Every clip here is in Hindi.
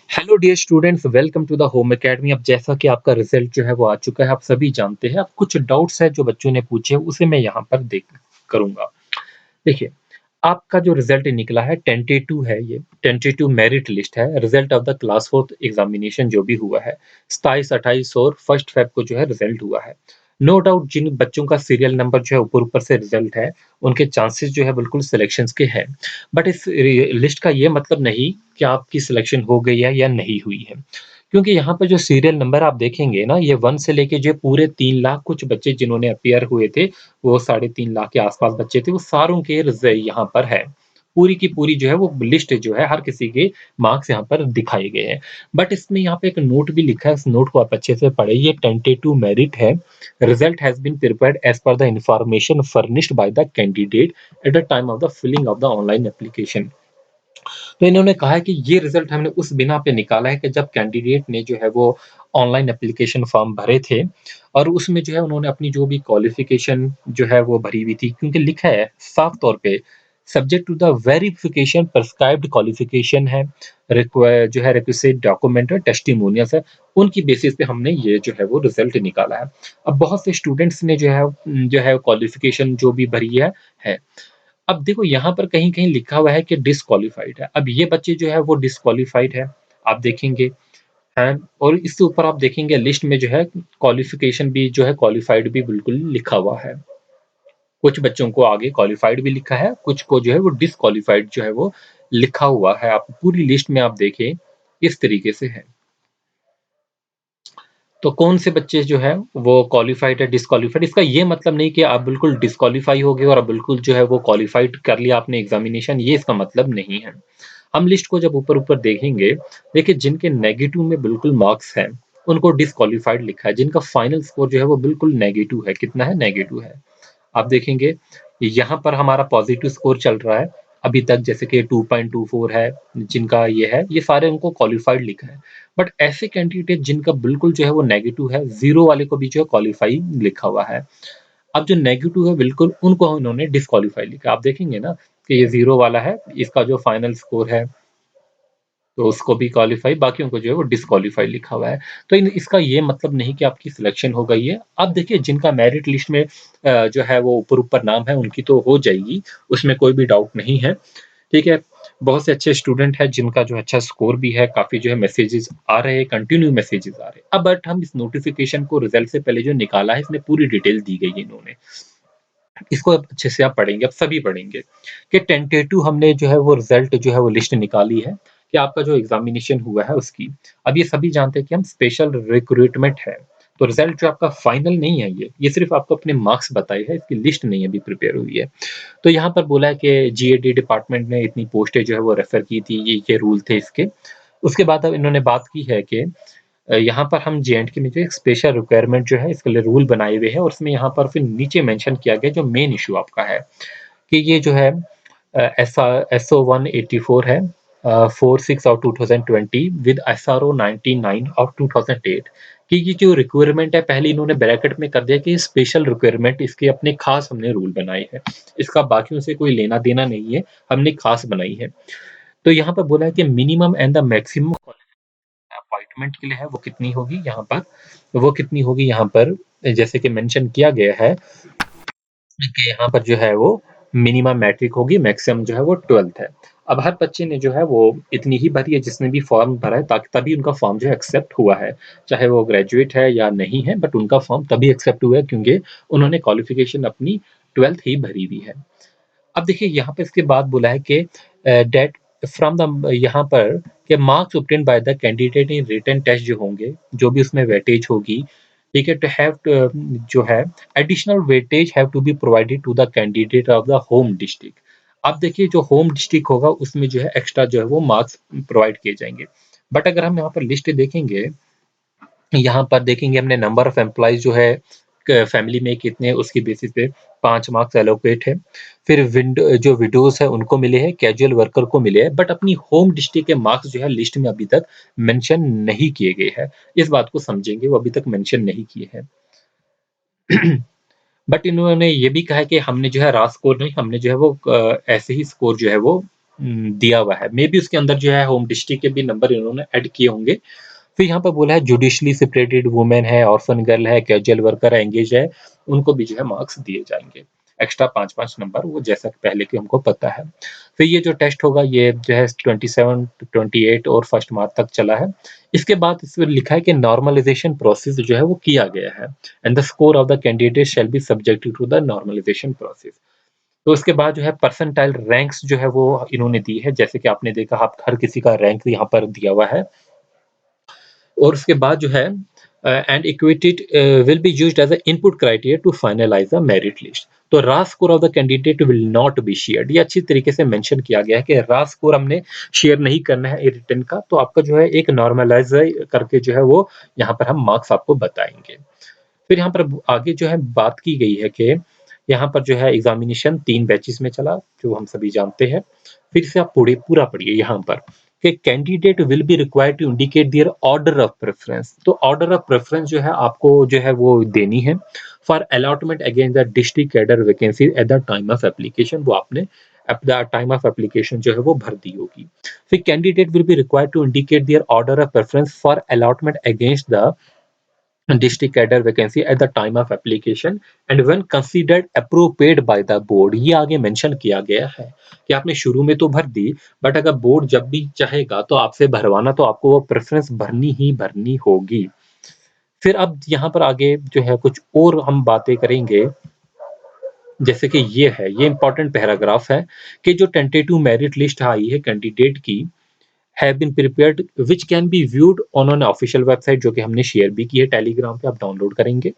Hello dear students, welcome to the home academy. अब जैसा कि आपका रिजल्ट जो है वो आ चुका है, आप सभी जानते हैं। अब कुछ डाउट्स है जो बच्चों ने पूछे, उसे मैं यहाँ पर देख करूँगा। देखिए, आपका जो रिजल्ट निकला है टेंटेटिव है, ये टेंटेटिव मेरिट लिस्ट है। Result of the class fourth examination जो भी हुआ है 27, 28 और 1 फेब को जो है रिजल्ट हुआ है। नो डाउट जिन बच्चों का सीरियल नंबर जो है ऊपर ऊपर से रिजल्ट है, उनके चांसेस जो है बिल्कुल सिलेक्शंस के हैं। बट इस लिस्ट का ये मतलब नहीं कि आपकी सिलेक्शन हो गई है या नहीं हुई है, क्योंकि यहाँ पे जो सीरियल नंबर आप देखेंगे ना, ये 1 से लेके जो पूरे 3 लाख कुछ बच्चे जिन्होंने अपीयर हुए थे, वो 3.5 लाख के आसपास बच्चे थे, वो सारों के यहाँ पर है। पूरी की पूरी जो है वो लिस्ट जो है हर किसी के मार्क्स यहाँ पर दिखाए गए हैं। बट इसमें यहाँ पे एक नोट भी लिखा है, इस नोट को आप अच्छे से पढ़िए। ये टेंटेटिव मेरिट है। Result has been prepared as per the information furnished by the candidate at the time of the filling of the online application. तो इन्होंने कहा है कि ये रिजल्ट हमने उस बिना पे निकाला है कि जब कैंडिडेट ने जो है वो ऑनलाइन एप्लीकेशन फॉर्म भरे थे, और उसमें जो है उन्होंने अपनी जो भी क्वालिफिकेशन जो है वो भरी हुई थी, क्योंकि लिखा है साफ तौर पे subject to the verification prescribed qualification है, जो है रिक्विजिट डॉक्यूमेंट है, टेस्टिमोनियल्स है, उनकी बेसिस पे हमने ये जो है वो रिजल्ट निकाला है। अब बहुत से स्टूडेंट्स ने जो है क्वालिफिकेशन जो भी भरी है। अब देखो यहाँ पर कहीं-कहीं लिखा हुआ है कि डिस्क्वालिफाइड है। अब ये बच्चे जो है वो डिस्क्वालिफाइड है, आप देखेंगे, हैं? और इससे ऊपर आप देखेंगे लिस्ट में जो है क्वालिफिकेशन भी जो है क्वालिफाइड भी बिल्कुल लिखा हुआ है। कुछ बच्चों को आगे क्वालिफाइड भी लिखा है, कुछ को जो है वो डिस्क्वालिफाइड जो है वो लिखा हुआ है। आप पूरी लिस्ट में आप देखें, इस तरीके से है। तो कौन से बच्चे जो है वो क्वालिफाइड है, डिस्क्वालिफाइड, इसका ये मतलब नहीं कि आप बिल्कुल डिस्क्वालीफाई हो गए और आप बिल्कुल जो है वो क्वालिफाइड कर लिया आपने एग्जामिनेशन, ये इसका मतलब नहीं है। हम लिस्ट को जब ऊपर ऊपर देखेंगे, देखिए जिनके नेगेटिव में बिल्कुल मार्क्स हैं, उनको डिस्क्वालीफाइड लिखा है। जिनका फाइनल स्कोर जो है वो बिल्कुल नेगेटिव है, कितना है, नेगेटिव है, आप देखेंगे। यहाँ पर हमारा पॉजिटिव स्कोर चल रहा है अभी तक, जैसे कि 2.24 है जिनका, ये है, ये सारे उनको क्वालिफाइड लिखा है। बट ऐसे कैंडिडेट जिनका बिल्कुल जो है वो नेगेटिव है, जीरो वाले को भी जो है क्वालिफाई लिखा हुआ है। अब जो नेगेटिव है बिल्कुल, उनको उन्होंने डिस्क्वालीफाई लिखा। आप देखेंगे ना कि ये जीरो वाला है, इसका जो फाइनल स्कोर है तो उसको भी क्वालीफाई, बाकियों को जो है वो डिस्क्वालीफाई लिखा हुआ है। तो इसका ये मतलब नहीं कि आपकी सिलेक्शन हो गई है। अब देखिए जिनका मेरिट लिस्ट में जो है वो ऊपर ऊपर नाम है, उनकी तो हो जाएगी, उसमें कोई भी डाउट नहीं है। ठीक है, बहुत से अच्छे स्टूडेंट हैं जिनका जो अच्छा स्कोर भी है, काफी जो है मैसेजेस आ रहे हैं, कंटिन्यू मैसेजेस आ रहे हैं। अब बट हम इस नोटिफिकेशन को रिजल्ट से पहले जो निकाला है, इसमें पूरी डिटेल दी गई है इन्होंने। इसको अब अच्छे से आप पढ़ेंगे, अब सभी पढ़ेंगे कि टेंटेटिव हमने जो है वो रिजल्ट जो है वो लिस्ट निकाली है कि आपका जो एग्जामिनेशन हुआ है उसकी। अब ये सभी जानते हैं कि हम स्पेशल रिक्रूटमेंट है, तो रिजल्ट जो आपका फाइनल नहीं है, ये सिर्फ आपको अपने मार्क्स बताए है, इसकी लिस्ट नहीं अभी प्रिपेयर हुई है। तो यहाँ पर बोला है कि जीएडी डिपार्टमेंट ने इतनी पोस्टें जो है वो रेफर की थी, ये रूल थे इसके। उसके बाद अब इन्होंने बात की है कि यहाँ पर हम जे-एंड-के में जो एक स्पेशल रिक्वायरमेंट जो है इसके लिए रूल बनाए हुए हैं, और उसमें यहाँ पर फिर नीचे मेंशन किया गया जो मेन इश्यू आपका है, कि ये जो है एसओ 184 है, 46 ऑफ 2020 विद एसआरओ 99 ऑफ 2008, कि ये जो रिक्वायरमेंट है, पहले इन्होंने ब्रैकेट में कर दिया कि स्पेशल रिक्वायरमेंट, इसके अपने खास हमने रूल बनाए हैं, इसका बाकियों से कोई लेना देना नहीं है, हमने खास बनाई है। तो यहाँ पर बोला है कि minimum and the maximum appointment के लिए है वो कितनी होगी, यहाँ पर वो कितनी होगी, यहाँ पर जैसे कि मेंशन किया गया है कि यहाँ पर जो है वो मिनिमम मैट्रिक होगी, मैक्सिमम जो है वो 12th है। अब हर बच्चे ने जो है वो इतनी ही भरी है जिसने भी फॉर्म भरा है, ताकि तभी उनका फॉर्म जो है एक्सेप्ट हुआ है, चाहे वो ग्रेजुएट है या नहीं है, बट उनका फॉर्म तभी एक्सेप्ट हुआ है क्योंकि उन्होंने क्वालिफिकेशन अपनी 12th ही भरी हुई है। अब देखिए यहाँ पे इसके बाद बोला है कि डेट फ्रॉम द, यहाँ पर कि marks obtained by the candidate in written test जो होंगे, जो भी उसमें वेटेज होगी, ठीक है, टू हैव जो है additional weightage have to be provided to the candidate of the home district. अब देखिए जो होम डिस्ट्रिक्ट होगा उसमें जो है एक्स्ट्रा जो है वो मार्क्स प्रोवाइड किए जाएंगे। बट अगर हम यहाँ पर लिस्ट देखेंगे, यहाँ पर देखेंगे हमने नंबर ऑफ एम्प्लॉइज जो है फैमिली में कितने, उसकी बेसिस पे 5 मार्क्स एलोकेट है। फिर जो विडोज है उनको मिले हैं, कैजुअल वर्कर को मिले हैं, बट अपनी होम डिस्ट्रिक्ट के मार्क्स जो है लिस्ट में अभी तक मेंशन नहीं किए गए हैं। इस बात को समझेंगे, वो अभी तक मेंशन नहीं किए हैं। बट इन्होंने ये भी कहा है कि हमने जो है रा स्कोर नहीं, हमने जो है वो ऐसे ही स्कोर जो है वो दिया हुआ है। मेबी उसके अंदर जो है होम डिस्ट्रिक्ट के भी नंबर इन्होंने ऐड किए होंगे। फिर यहाँ पर बोला है जुडिशली सेपरेटेड वुमेन है, ऑर्फन गर्ल है, कैजुअल वर्कर है, एंगेज है, उनको भी जो है मार्क्स दिए जाएँगे। एक्स्ट्रा 5-5 नंबर वो जैसा कि पहले के हमको पता है। फिर ये जो टेस्ट होगा ये जो है 27 टू 28 और 1 मार्च तक चला है। इसके बाद इसमें लिखा है कि नॉर्मलाइज़ेशन प्रोसेस जो है वो किया गया है and the score of the candidate shall be subjected to the normalisation process. तो उसके बाद जो है परसेंटाइल रैंक्स जो है वो इन्होंने दी है। जैसे कि आपने देखा आप हर किसी का रैंक यहाँ पर दिया हुआ है। और उसके बाद जो है and equated will be used as a input criteria to finalise the merit list. तो raw score of the candidate will not be shared. ये अच्छी तरीके से मेंशन किया गया है कि रा स्कोर हमने शेयर नहीं करना है रिटर्न का, तो आपका जो है एक नॉर्मलाइज करके जो है वो यहाँ पर हम मार्क्स आपको बताएंगे। फिर यहाँ पर आगे जो है बात की गई है कि यहाँ पर जो है एग्जामिनेशन 3 बैचेस में चला, जो हम सभी जानते हैं। फिर से आप पूरा पढ़िए यहाँ पर कि candidate will be required to indicate their order of preference. तो ऑर्डर ऑफ प्रेफरेंस जो है आपको जो है वो देनी है for allotment against the district cadre vacancy at the time of application. वो आपने at the time of application जो है वो भर दी होगी। फिर candidate will be required to indicate their order of preference for allotment against the district cadre vacancy at the time of application and when considered appropriate by the board। ये आगे मेंशन किया गया है कि आपने शुरू में तो भर दी, बट अगर बोर्ड जब भी चाहेगा तो आपसे भरवाना तो आपको वो प्रेफरेंस भरनी ही भरनी होगी। फिर अब यहाँ पर आगे जो है कुछ और हम बातें करेंगे, जैसे कि ये इंपॉर्टेंट पैराग्राफ है कि जो टेंटेटिव मेरिट लिस्ट आई है कैंडिडेट की have been prepared which can be viewed on an official website, जो कि हमने शेयर भी की है टेलीग्राम पे, आप डाउनलोड करेंगे।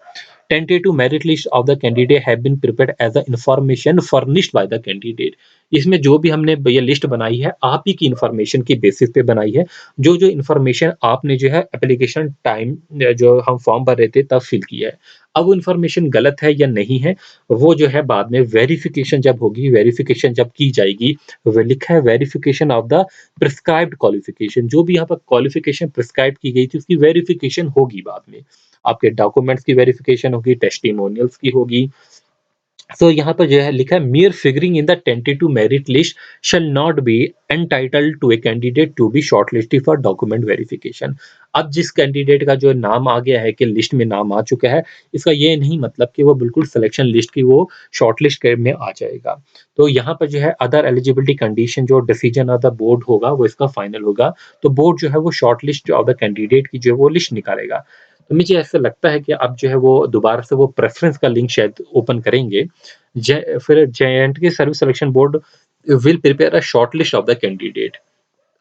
Tentative merit list of the candidate have been prepared as the information furnished by the candidate। इसमें जो भी हमने ये लिस्ट बनाई है आप ही की इंफॉर्मेशन की बेसिस पे बनाई है। जो जो इंफॉर्मेशन आपने जो है एप्लीकेशन टाइम जो हम फॉर्म भर रहे थे तब फिल किया है, अब वो इंफॉर्मेशन गलत है या नहीं है वो जो है बाद में वेरिफिकेशन जब होगी, वेरिफिकेशन जब की जाएगी, वो लिखा है verification of the prescribed qualification. जो भी यहाँ पर क्वालिफिकेशन प्रिस्क्राइब की गई थी उसकी वेरिफिकेशन होगी बाद में। आपके डॉक्यूमेंट्स की वेरिफिकेशन होगी, टेस्टिमोनियल्स की होगी। सो यहाँ पर जो है लिखा है mere figuring in the tentative merit list shall not be entitled to a candidate to be shortlisted for document verification. अब जिस कैंडिडेट का जो नाम आ गया है कि लिस्ट में नाम आ चुका है, इसका ये नहीं मतलब कि वो बिल्कुल सिलेक्शन लिस्ट की वो शॉर्टलिस्ट में आ जाएगा। तो यहाँ पर जो है अदर एलिजिबिलिटी कंडीशन जो डिसीजन ऑफ द बोर्ड होगा वो इसका फाइनल होगा। तो बोर्ड जो है वो शॉर्टलिस्ट ऑफ द कैंडिडेट की जो है वो लिस्ट निकालेगा। तो मुझे ऐसा लगता है कि अब जो है वो दोबारा से वो प्रेफ़रेंस का लिंक शायद ओपन करेंगे। फिर J and K service selection board will prepare a short list of the candidate.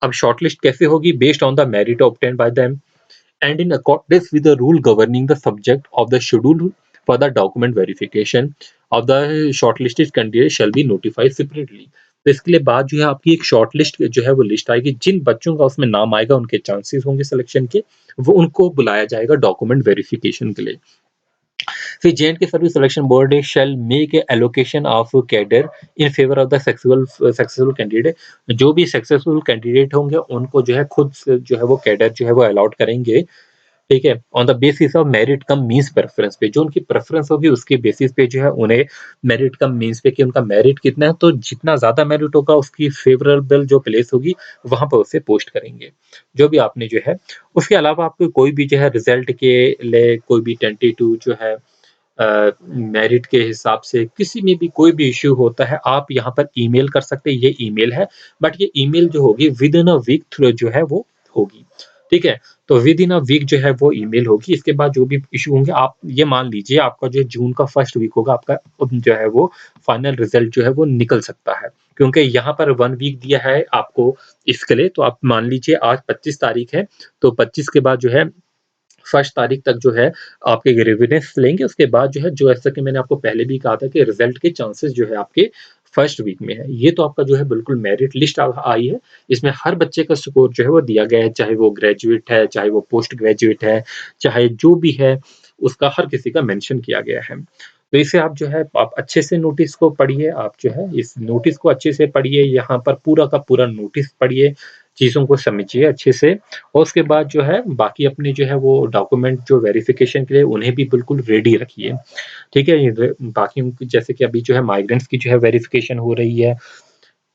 अब शॉर्ट लिस्ट कैसे होगी? Based on the merit obtained by them and in accordance with the rule governing the subject of the schedule for the document verification of the shortlisted candidate shall be notified separately। तो इसके लिए बाद जो है आपकी एक शॉर्ट लिस्ट जो है वो लिस्ट आएगी, जिन बच्चों का उसमें नाम आएगा उनके चांसेस होंगे सिलेक्शन के, वो उनको बुलाया जाएगा डॉक्यूमेंट वेरिफिकेशन के लिए। फिर जे एंड के service selection board shell make a allocation of cadre in favour of the successful candidate. जो भी सक्सेसफुल कैंडिडेट होंगे उनको जो है खुद से जो है वो कैडर जो है वो अलॉट करेंगे, ठीक है, on the basis of merit come means preference पे। जो उनकी प्रेफरेंस होगी उसके बेसिस पे जो है उन्हें मेरिट कम मींस पे कि उनका मेरिट कितना है, तो जितना ज्यादा मेरिट होगा उसकी फेवरेबल जो प्लेस होगी वहां पर उसे पोस्ट करेंगे। जो भी आपने जो है उसके अलावा आपको कोई भी जो है रिजल्ट के लिए कोई भी टेंटेटिव जो है मेरिट के हिसाब से किसी में भी कोई भी इश्यू होता है आप यहाँ पर ईमेल कर सकते हैं। ये ईमेल है, बट ये ईमेल जो होगी within a week through जो है वो होगी, ठीक है। तो विद इन अ वीक जो है वो ईमेल होगी। इसके बाद जो भी इश्यू होंगे, आप ये मान लीजिए आपका जो जून का फर्स्ट वीक होगा आपका जो है वो फाइनल रिजल्ट जो है वो निकल सकता है, क्योंकि यहाँ पर 1 वीक दिया है आपको इसके लिए। तो आप मान लीजिए आज 25 तारीख है, तो 25 के बाद जो है फर्स्ट तारीख तक जो है आपके ग्रेविनेंस लेंगे। उसके बाद जो है जो ऐसा कि मैंने आपको पहले भी कहा था कि रिजल्ट के चांसेस जो है आपके फर्स्ट वीक में है। ये तो आपका जो है बिल्कुल मेरिट लिस्ट आई है। इसमें हर बच्चे का स्कोर जो है वो दिया गया है, चाहे वो ग्रेजुएट है, चाहे वो पोस्ट ग्रेजुएट है, चाहे जो भी है उसका हर किसी का मेंशन किया गया है। तो इसे आप जो है आप अच्छे से नोटिस को पढ़िए, आप जो है इस नोटिस को अच्छे से पढ़िए, यहाँ पर पूरा का पूरा नोटिस पढ़िए, चीज़ों को समझिए अच्छे से। और उसके बाद जो है बाकी अपने जो है वो डॉक्यूमेंट जो वेरिफिकेशन के लिए उन्हें भी बिल्कुल रेडी रखिए, ठीक है। बाकी जैसे कि अभी जो है माइग्रेंट्स की जो है वेरिफिकेशन हो रही है,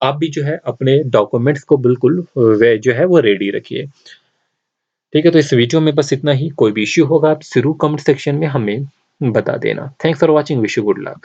आप भी जो है अपने डॉक्यूमेंट्स को बिल्कुल वे जो है वो रेडी रखिए। ठीक है, तो इस वीडियो में बस इतना ही। कोई भी इश्यू होगा आप ज़रूर कमेंट सेक्शन में हमें बता देना। Thanks for watching, wish you good luck.